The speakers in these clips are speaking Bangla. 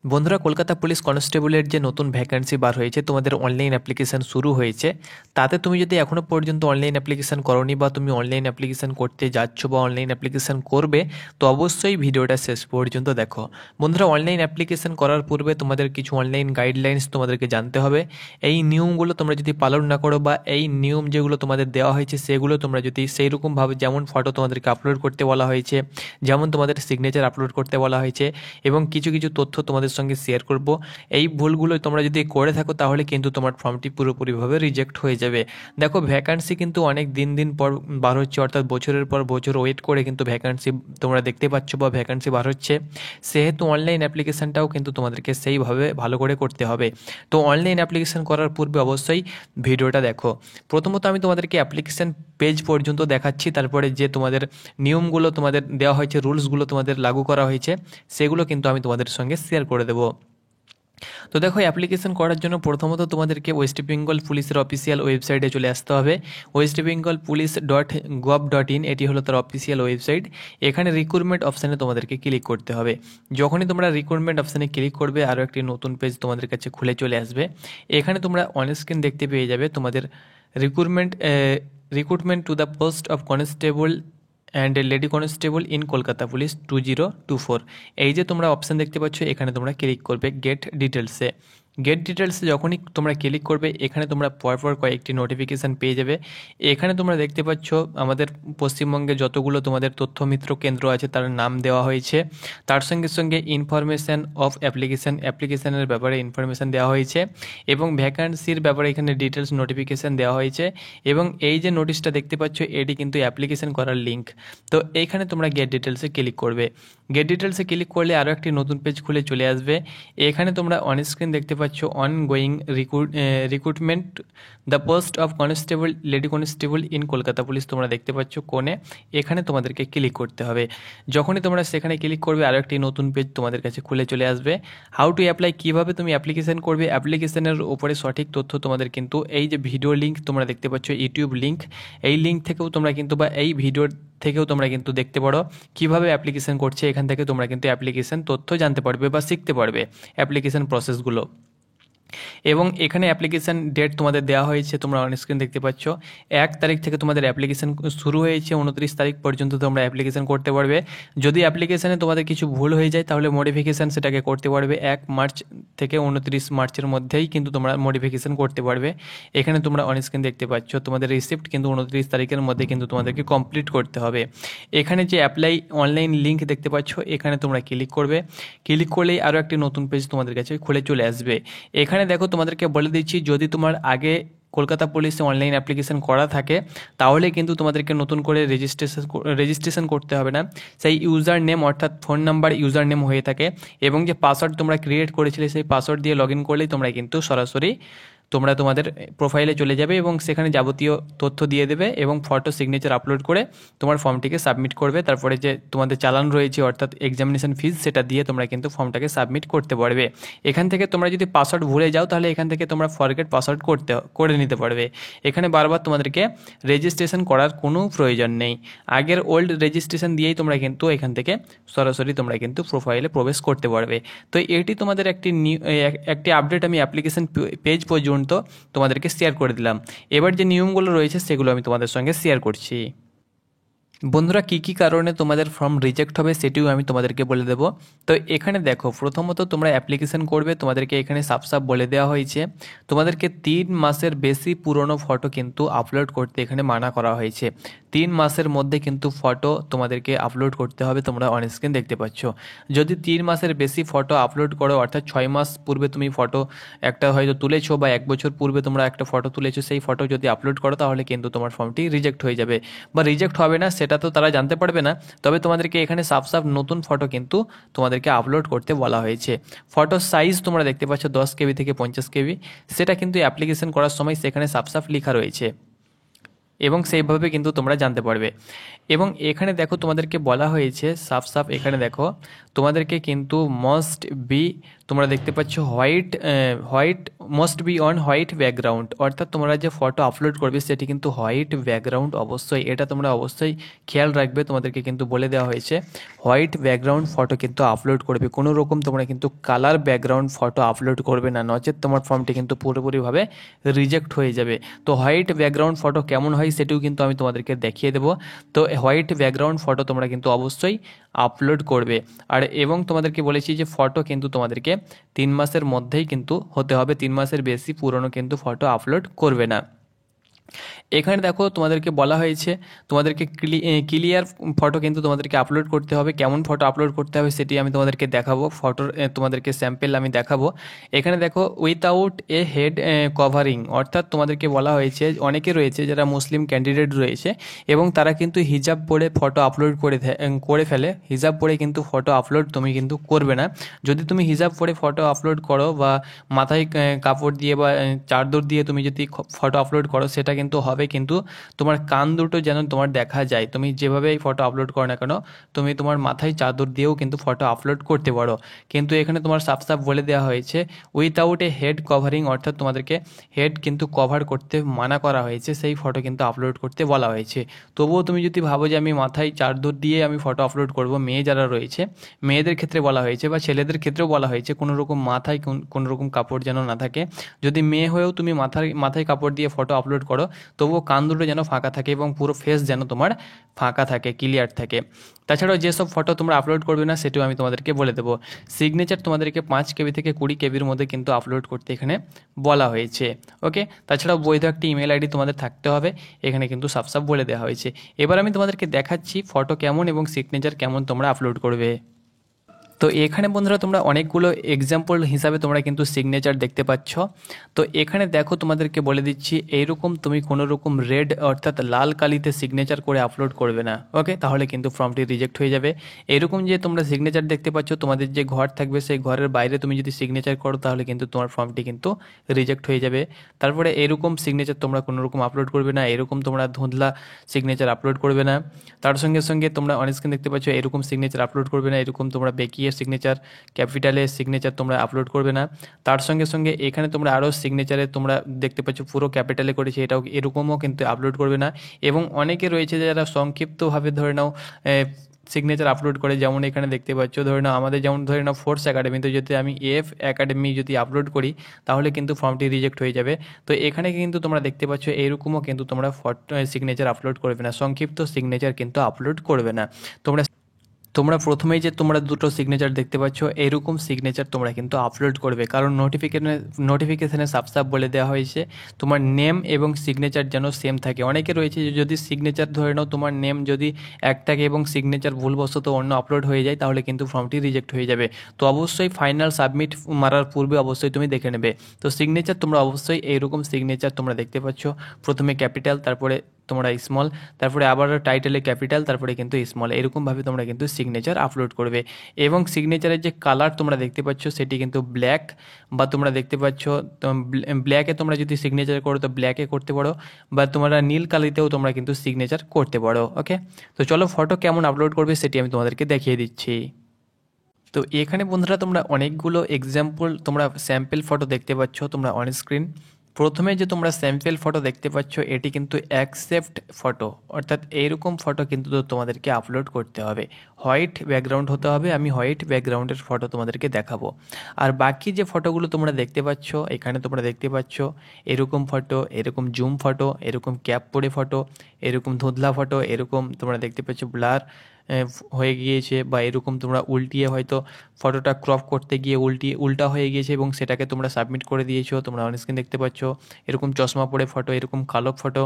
বন্ধুরা, কলকাতা পুলিশ কনস্টেবলের যে নতুন ভ্যাকেন্সি বার হয়েছে, তোমাদের অনলাইন অ্যাপ্লিকেশান শুরু হয়েছে। তাতে তুমি যদি এখনও পর্যন্ত অনলাইন অ্যাপ্লিকেশান করোনি বা তুমি অনলাইন অ্যাপ্লিকেশান করতে যাচ্ছ বা অনলাইন অ্যাপ্লিকেশান করবে, তো অবশ্যই ভিডিওটা শেষ পর্যন্ত দেখো। বন্ধুরা, অনলাইন অ্যাপ্লিকেশান করার পূর্বে তোমাদের কিছু অনলাইন গাইডলাইন্স তোমাদেরকে জানতে হবে। এই নিয়মগুলো তোমরা যদি পালন না করো বা এই নিয়ম যেগুলো তোমাদের দেওয়া হয়েছে সেগুলো তোমরা যদি সেই রকমভাবে, যেমন ফটো তোমাদেরকে আপলোড করতে বলা হয়েছে, যেমন তোমাদের সিগনেচার আপলোড করতে বলা হয়েছে এবং কিছু কিছু তথ্য তোমাদের সঙ্গে শেয়ার করব, এই ভুলগুলো তোমরা যদি করে থাকো তাহলে কিন্তু তোমার ফর্মটি পুরোপুরিভাবে রিজেক্ট হয়ে যাবে। দেখো, ভ্যাকান্সি কিন্তু অনেক দিন পর বার হচ্ছে, অর্থাৎ বছরের পর বছর ওয়েট করে কিন্তু ভ্যাকান্সি তোমরা দেখতে পাচ্ছ বা ভ্যাকান্সি বার হচ্ছে। সেহেতু অনলাইন অ্যাপ্লিকেশানটাও কিন্তু তোমাদেরকে সেইভাবে ভালো করে করতে হবে। তো অনলাইন অ্যাপ্লিকেশান করার পূর্বে অবশ্যই ভিডিওটা দেখো। প্রথমত আমি তোমাদেরকে অ্যাপ্লিকেশান পেজ পর্যন্ত দেখাচ্ছি, তারপরে যে তোমাদের নিয়মগুলো তোমাদের দেওয়া হয়েছে, রুলসগুলো তোমাদের লাগু করা হয়েছে, সেগুলো কিন্তু আমি তোমাদের সঙ্গে শেয়ার করে দেবো। তো দেখো, অ্যাপ্লিকেশন করার জন্য প্রথমত তোমাদেরকে ওয়েস্ট বেঙ্গল পুলিশের অফিসিয়াল ওয়েবসাইটে চলে আসতে হবে। ওয়েস্ট বেঙ্গল পুলিশ .gov.in, এটি হলো তার অফিসিয়াল ওয়েবসাইট। এখানে রিক্রুটমেন্ট অপশানে তোমাদেরকে ক্লিক করতে হবে। যখনই তোমরা রিক্রুটমেন্ট অপশানে ক্লিক করবে, আরও একটি নতুন পেজ তোমাদের কাছে খুলে চলে আসবে। এখানে তোমরা অন স্ক্রিন দেখতে পেয়ে যাবে তোমাদের recruitment to the post of constable and lady constable in Kolkata police 2024। এই যে তোমরা অপশান দেখতে পাচ্ছ, এখানে তোমরা ক্লিক করবে গেট ডিটেলসে। গেট ডিটেলসে যখনই তোমরা ক্লিক করবে, এখানে তোমরা পরপর কয়েকটি নোটিফিকেশান পেয়ে যাবে। এখানে তোমরা দেখতে পাচ্ছ আমাদের পশ্চিমবঙ্গে যতগুলো তোমাদের তথ্যমিত্র কেন্দ্র আছে তার নাম দেওয়া হয়েছে। তার সঙ্গে সঙ্গে ইনফরমেশান অফ অ্যাপ্লিকেশানের ব্যাপারে ইনফরমেশান দেওয়া হয়েছে এবং ভ্যাকান্সির ব্যাপারে এখানে ডিটেলস নোটিফিকেশান দেওয়া হয়েছে। এবং এই যে নোটিশটা দেখতে পাচ্ছ, এটি কিন্তু অ্যাপ্লিকেশান করার লিঙ্ক। তো এইখানে তোমরা গেট ডিটেলসে ক্লিক করবে। গেট ডিটেলসে ক্লিক করলে আরও একটি নতুন পেজ খুলে চলে আসবে। এখানে তোমরা অন স্ক্রিন দেখতে পাচ্ছ ongoing recruitment the post of constable lady constable in Kolkata police, তোমরা দেখতে পাচ্ছ কোণে। এখানে তোমাদেরকে ক্লিক করতে হবে। যখনই তোমরা সেখানে ক্লিক করবে, আরও একটি নতুন পেজ তোমাদের কাছে খুলে চলে আসবে। হাউ টু অ্যাপ্লাই, কীভাবে তুমি অ্যাপ্লিকেশান করবে, অ্যাপ্লিকেশানের উপরে সঠিক তথ্য তোমাদের কিন্তু এই যে ভিডিও লিঙ্ক তোমরা দেখতে পাচ্ছ, ইউটিউব লিঙ্ক, এই লিঙ্ক থেকেও তোমরা কিন্তু বা এই ভিডিওর থেকেও তোমরা কিন্তু দেখতে পারো কীভাবে অ্যাপ্লিকেশান করছে। এখান থেকে তোমরা কিন্তু অ্যাপ্লিকেশান তথ্য জানতে পারবে বা শিখতে পারবে অ্যাপ্লিকেশান প্রসেসগুলো। এবং এখানে অ্যাপ্লিকেশান ডেট তোমাদের দেওয়া হয়েছে, তোমরা অন স্ক্রিন দেখতে পাচ্ছ। 1 তারিখ থেকে তোমাদের অ্যাপ্লিকেশান শুরু হয়েছে, 29 তারিখ পর্যন্ত তোমরা অ্যাপ্লিকেশান করতে পারবে। যদি অ্যাপ্লিকেশানে তোমাদের কিছু ভুল হয়ে যায় তাহলে মডিফিকেশান সেটাকে করতে পারবে 1 মার্চ থেকে 29 মার্চের মধ্যেই কিন্তু তোমরা মডিফিকেশান করতে পারবে। এখানে তোমরা অন স্ক্রিন দেখতে পাচ্ছ তোমাদের রিসিপ্ট কিন্তু 29 তারিখের মধ্যে কিন্তু তোমাদেরকে কমপ্লিট করতে হবে। এখানে যে অ্যাপ্লাই অনলাইন লিঙ্ক দেখতে পাচ্ছ, এখানে তোমরা ক্লিক করবে। ক্লিক করলেই আরও একটি নতুন পেজ তোমাদের কাছে খুলে চলে আসবে। এখানে দেখো, তোমাদেরকে বলে দিচ্ছি, যদি তোমার আগে কলকাতা পুলিশে অনলাইন অ্যাপ্লিকেশান করা থাকে তাহলে কিন্তু তোমাদেরকে নতুন করে রেজিস্ট্রেশন করতে হবে না। সেই ইউজার নেম অর্থাৎ ফোন নাম্বার ইউজার নেম হয়ে থাকে এবং যে পাসওয়ার্ড তোমরা ক্রিয়েট করেছিলে সেই পাসওয়ার্ড দিয়ে লগ ইন করলেই তোমরা কিন্তু সরাসরি তোমরা তোমাদের প্রোফাইলে চলে যাবে এবং সেখানে যাবতীয় তথ্য দিয়ে দেবে এবং ফটো সিগনেচার আপলোড করে তোমার ফর্মটিকে সাবমিট করবে। তারপরে যে তোমাদের চালান রয়েছে অর্থাৎ এক্সামিনেশন ফিজ, সেটা দিয়ে তোমরা কিন্তু ফর্মটাকে সাবমিট করতে পারবে। এখান থেকে তোমরা যদি পাসওয়ার্ড ভুলে যাও তাহলে এখান থেকে তোমরা ফরগেট পাসওয়ার্ড করে নিতে পারবে। এখানে বারবার তোমাদেরকে রেজিস্ট্রেশন করার কোনো প্রয়োজন নেই। আগের ওল্ড রেজিস্ট্রেশন দিয়েই তোমরা কিন্তু এখান থেকে সরাসরি তোমরা কিন্তু প্রোফাইলে প্রবেশ করতে পারবে। তো এটি তোমাদের একটি আপডেট আমি অ্যাপ্লিকেশন পেজ পর্যন্ত তোমাদেরকে শেয়ার করে দিলাম। এবার যে নিয়মগুলো রয়েছে সেগুলো আমি তোমাদের সঙ্গে শেয়ার করছি। বন্ধুরা, কী কী কারণে তোমাদের ফর্ম রিজেক্ট হবে সেটিও আমি তোমাদেরকে বলে দেবো। তো এখানে দেখো, প্রথমত তোমরা অ্যাপ্লিকেশন করবে, তোমাদেরকে এখানে সাফ বলে দেওয়া হয়েছে তোমাদেরকে 3 মাসের বেশি পুরনো ফটো কিন্তু আপলোড করতে এখানে মানা করা হয়েছে। 3 মাসের মধ্যে কিন্তু ফটো তোমাদেরকে আপলোড করতে হবে, তোমরা অন স্ক্রিন দেখতে পাচ্ছ। যদি 3 মাসের বেশি ফটো আপলোড করো, অর্থাৎ 6 মাস পূর্বে তুমি ফটো একটা হয়তো তুলেছো বা 1 বছর পূর্বে তোমরা একটা ফটো তুলেছো, সেই ফটো যদি আপলোড করো তাহলে কিন্তু তোমার ফর্মটি রিজেক্ট হয়ে যাবে বা রিজেক্ট হবে না সেটা তো তারা জানতে পারবে না। তবে তোমাদেরকে এখানে সাফ নতুন ফটো কিন্তু তোমাদেরকে আপলোড করতে বলা হয়েছে। ফটোর সাইজ তোমরা দেখতে পাচ্ছ 10 KB থেকে 50 KB, সেটা কিন্তু অ্যাপ্লিকেশন করার সময় সেখানে সাফ লেখা রয়েছে এবং সেইভাবে কিন্তু তোমরা জানতে পারবে। এবং এখানে দেখো, তোমাদেরকে বলা হয়েছে সাফ এখানে দেখো, তোমাদেরকে কিন্তু মাস্ট বি, তোমরা দেখতে পাচ্ছ white must be on white background, অর্থাৎ তোমরা যে ফটো আপলোড করবে সেটি কিন্তু হোয়াইট ব্যাকগ্রাউন্ড অবশ্যই, এটা তোমরা অবশ্যই খেয়াল রাখবে, তোমাদেরকে কিন্তু বলে দেওয়া হয়েছে হোয়াইট ব্যাকগ্রাউন্ড ফটো কিন্তু আপলোড করবে, কোনো রকম তোমরা কিন্তু কালার ব্যাকগ্রাউন্ড ফটো আপলোড করবে না, নচেত তোমার ফর্মটি কিন্তু পুরোপুরিভাবে রিজেক্ট হয়ে যাবে। তো হোয়াইট ব্যাকগ্রাউন্ড ফটো কেমন হয় সেটিও কিন্তু আমি তোমাদেরকে দেখিয়ে দেবো। তো হোয়াইট ব্যাকগ্রাউন্ড ফটো তোমরা কিন্তু অবশ্যই আপলোড করবে। আর এবং তোমাদেরকে বলেছি যে ফটো কিন্তু তোমাদেরকে 3 মাসের মধ্যেই কিন্তু হতে হবে, 3 মাসের বেশি পুরনো কিন্তু ফটো আপলোড করবে না। এখানে দেখো তোমাদেরকে বলা হয়েছে তোমাদেরকে ক্লিয়ার ফটো কিন্তু তোমাদেরকে আপলোড করতে হবে। কেমন ফটো আপলোড করতে হবে সেটি আমি তোমাদেরকে দেখাবো, ফটোর তোমাদেরকে স্যাম্পেল আমি দেখাবো। এখানে দেখো উইথাউট এ হেড কভারিং, অর্থাৎ তোমাদেরকে বলা হয়েছে অনেকে রয়েছে যারা মুসলিম ক্যান্ডিডেট রয়েছে এবং তারা কিন্তু হিজাব পরে ফটো আপলোড করে ফেলে, হিজাব পরে কিন্তু ফটো আপলোড তুমি কিন্তু করবে না। যদি তুমি হিজাব পরে ফটো আপলোড করো বা মাথায় কাপড় দিয়ে বা চাদর দিয়ে তুমি যদি ফটো আপলোড করো সেটা কিন্তু হবে, কিন্তু তোমার কান দুটো যেন তোমার দেখা যায়, তুমি যেভাবেই ফটো আপলোড করো না কেন তুমি তোমার মাথায় চাদর দিয়েও কিন্তু ফটো আপলোড করতে পারো। কিন্তু এখানে তোমার সাফ সাফ বলে দেওয়া হয়েছে উইথাউট এ হেড কভারিং, অর্থাৎ তোমাদেরকে হেড কিন্তু কভার করতে মানা করা হয়েছে, সেই ফটো কিন্তু আপলোড করতে বলা হয়েছে। তবুও তুমি যদি ভাবো যে আমি মাথায় চাদর দিয়ে আমি ফটো আপলোড করব, মেয়ে যারা রয়েছে মেয়েদের ক্ষেত্রে বলা হয়েছে বা ছেলেদের ক্ষেত্রেও বলা হয়েছে কোনো রকম মাথায় কোনো রকম কাপড় যেন না থাকে। যদি মেয়ে হয়েও তুমি মাথায় কাপড় দিয়ে ফটো আপলোড করো তবুও কান দুটো যেন ফাঁকা থাকে এবং পুরো ফেস যেন তোমার ফাঁকা থাকে, ক্লিয়ার থাকে। তাছাড়াও যেসব ফটো তোমরা আপলোড করবে না সেটিও আমি তোমাদেরকে বলে দেবো। সিগনেচার তোমাদেরকে 5 KB থেকে 20 KBর মধ্যে কিন্তু আপলোড করতে এখানে বলা হয়েছে। ওকে, তাছাড়াও বৈধ একটি ইমেল আইডি তোমাদের থাকতে হবে, এখানে কিন্তু সাফ সাফ বলে দেওয়া হয়েছে। এবার আমি তোমাদেরকে দেখাচ্ছি ফটো কেমন এবং সিগনেচার কেমন তোমরা আপলোড করবে। তো এখানে বন্ধুরা তোমরা অনেকগুলো এক্সাম্পল হিসাবে তোমরা কিন্তু সিগনেচার দেখতে পাচ্ছ। তো এখানে দেখো তোমাদেরকে বলে দিচ্ছি এইরকম তুমি কোনো রকম রেড অর্থাৎ লাল কালিতে সিগনেচার করে আপলোড করবে না। ওকে, তাহলে কিন্তু ফর্মটি রিজেক্ট হয়ে যাবে। এরকম যে তোমরা সিগনেচার দেখতে পাচ্ছ তোমাদের যে ঘর থাকবে সেই ঘরের বাইরে তুমি যদি সিগনেচার করো তাহলে কিন্তু তোমার ফর্মটি কিন্তু রিজেক্ট হয়ে যাবে। তারপরে এরকম সিগনেচার তোমরা কোনো রকম আপলোড করবে না, এরকম তোমরা ধুঁধলা সিগনেচার আপলোড করবে না। তার সঙ্গে সঙ্গে তোমরা অন স্ক্রিন দেখতে পাচ্ছ এরকম সিগনেচার আপলোড করবে না, এরকম তোমরা বেকিয়ে সিগনেচার ক্যাপিটালের সিগনেচার তোমরা আপলোড করবে না। তার সঙ্গে সঙ্গে এখানে তোমরা আরও সিগনেচারে তোমরা দেখতে পাচ্ছ পুরো ক্যাপিটালে করেছে, এটাও এরকমও কিন্তু আপলোড করবে না। এবং অনেকে রয়েছে যারা সংক্ষিপ্তভাবে ধরে নাও সিগনেচার আপলোড করে, যেমন এখানে দেখতে পাচ্ছ ধরে নাও আমাদের যেমন ধরে নাও ফোর্স একাডেমিতে যদি আমি এফ একাডেমি যদি আপলোড করি তাহলে কিন্তু ফর্মটি রিজেক্ট হয়ে যাবে। তো এখানে কিন্তু তোমরা দেখতে পাচ্ছ এইরকমও কিন্তু তোমরা ফটো সিগনেচার আপলোড করবে না, সংক্ষিপ্ত সিগনেচার কিন্তু আপলোড করবে না। তোমরা প্রথমেই যে তোমরা দুটো সিগনেচার দেখতে পাচ্ছ এইরকম সিগনেচার তোমরা কিন্তু আপলোড করবে, কারণ নোটিফিকেশানে সাফ সাফ বলে দেওয়া হয়েছে তোমার নেম এবং সিগনেচার যেন সেম থাকে। অনেকে রয়েছে যে যদি সিগনেচার ধরে নাও তোমার নেম যদি এক থাকে এবং সিগনেচার ভুলবশত অন্য আপলোড হয়ে যায় তাহলে কিন্তু ফর্মটি রিজেক্ট হয়ে যাবে। তো অবশ্যই ফাইনাল সাবমিট মারার পূর্বে অবশ্যই তুমি দেখে নেবে। তো সিগনেচার তোমরা অবশ্যই এইরকম সিগনেচার তোমরা দেখতে পাচ্ছ, প্রথমে ক্যাপিটাল তারপরে তোমরা স্মল তারপরে আবার টাইটেলে ক্যাপিটাল তারপরে কিন্তু স্মল, এরকমভাবে তোমরা কিন্তু সিগনেচার আপলোড করবে। এবং সিগনেচারের যে কালার তোমরা দেখতে পাচ্ছ সেটি কিন্তু ব্ল্যাক, বা তোমরা দেখতে পাচ্ছ ব্ল্যাকে তোমরা যদি সিগনেচার করো তো ব্ল্যাকে করতে পারো, বা তোমরা নীল কালিতেও তোমরা কিন্তু সিগনেচার করতে পারো। ওকে, তো চলো ফটো কেমন আপলোড করবে সেটি আমি তোমাদেরকে দেখিয়ে দিচ্ছি। তো এখানে বন্ধুরা তোমরা অনেকগুলো এক্সাম্পল তোমরা স্যাম্পল ফটো দেখতে পাচ্ছ তোমরা অন স্ক্রিন। প্রথমে যে তোমরা স্যাম্পল ফটো দেখতে পাচ্ছ এটি কিন্তু অ্যাকসেপ্ট ফটো, অর্থাৎ এইরকম ফটো কিন্তু তোমাদেরকে আপলোড করতে হবে, হোয়াইট ব্যাকগ্রাউন্ড হতে হবে। আমি হোয়াইট ব্যাকগ্রাউন্ডের ফটো তোমাদেরকে দেখাবো। আর বাকি যে ফটোগুলো তোমরা দেখতে পাচ্ছ এখানে তোমরা দেখতে পাচ্ছ এরকম ফটো, এরকম জুম ফটো, এরকম ক্যাপ পরে ফটো, এরকম ধুঁধলা ফটো, এরকম তোমরা দেখতে পাচ্ছ ব্লার হয়ে গিয়েছে, বা এরকম তোমরা উল্টিয়ে হয়তো ফটোটা ক্রপ করতে গিয়ে উল্টা হয়ে গিয়েছে এবং সেটাকে তোমরা সাবমিট করে দিয়েছো, তোমরা অন স্ক্রিন দেখতে পাচ্ছ। এরকম চশমা পরে ফটো, এরকম কালো ফটো,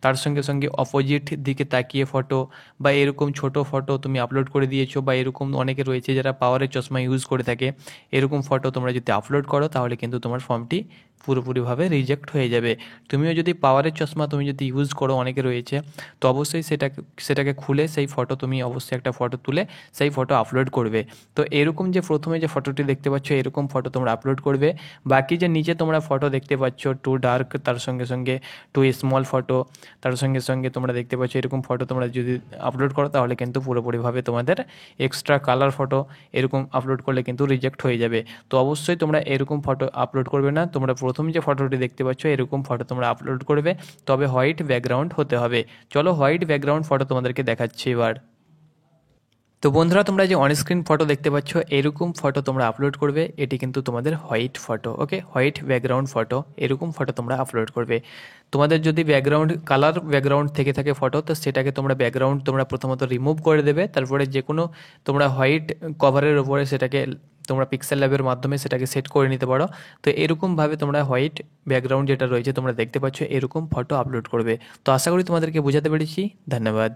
তার সঙ্গে সঙ্গে অপোজিট দিকে তাকিয়ে ফটো, বা এরকম ছোট ফটো তুমি আপলোড করে দিয়েছো, বা এরকম অনেকে রয়েছে যারা পাওয়ারের চশমা ইউজ করে থাকে, এরকম ফটো তোমরা যদি আপলোড করো তাহলে কিন্তু তোমার ফর্মটি পুরোপুরিভাবে রিজেক্ট হয়ে যাবে। তুমিও যদি পাওয়ারের চশমা তুমি যদি ইউজ করো, অনেকে রয়েছে, তো অবশ্যই সেটাকে খুলে সেই ফটো তুমি অবশ্যই একটা ফটো তুলে সেই ফটো আপলোড করবে। তো এরকম যে প্রথমে যে ফটোটি দেখতে পাচ্ছ এরকম ফটো তোমরা আপলোড করবে। বাকি যে নিচে তোমরা ফটো দেখতে পাচ্ছ টু ডার্ক, তার সঙ্গে সঙ্গে টু স্মল ফটো, তার সঙ্গে সঙ্গে তোমরা দেখতে পাচ্ছ এরকম ফটো তোমরা যদি আপলোড করো তাহলে কিন্তু পুরোপুরিভাবে তোমাদের এক্সট্রা কালার ফটো এরকম আপলোড করলে কিন্তু রিজেক্ট হয়ে যাবে। তো অবশ্যই তোমরা এরকম ফটো আপলোড করবে না, তোমরা প্রথম যে ফটোটি দেখতে পাচ্ছ এরকম ফটো তোমরা আপলোড করবে, তবে হোয়াইট ব্যাকগ্রাউন্ড হতে হবে। চলো হোয়াইট ব্যাকগ্রাউন্ড ফটো তোমাদেরকে দেখাচ্ছি এবার। তো বন্ধুরা, তোমরা যে অনস্ক্রিন ফটো দেখতে পাচ্ছ এরকম ফটো তোমরা আপলোড করবে, এটি কিন্তু তোমাদের হোয়াইট ফটো। ওকে, হোয়াইট ব্যাকগ্রাউন্ড ফটো, এরকম ফটো তোমরা আপলোড করবে। তোমাদের যদি ব্যাকগ্রাউন্ড কালার ব্যাকগ্রাউন্ড থেকে থাকে ফটো, তো সেটাকে তোমরা ব্যাকগ্রাউন্ড তোমরা প্রথমত রিমুভ করে দেবে, তারপরে যে কোনো তোমরা হোয়াইট কভারের ওপরে সেটাকে তোমরা পিক্সেল ল্যাবের মাধ্যমে সেটাকে সেট করে নিতে পারো। তো এরকমভাবে তোমরা হোয়াইট ব্যাকগ্রাউন্ড যেটা রয়েছে তোমরা দেখতে পাচ্ছ এরকম ফটো আপলোড করবে। তো আশা করি তোমাদেরকে বোঝাতে পেরেছি। ধন্যবাদ।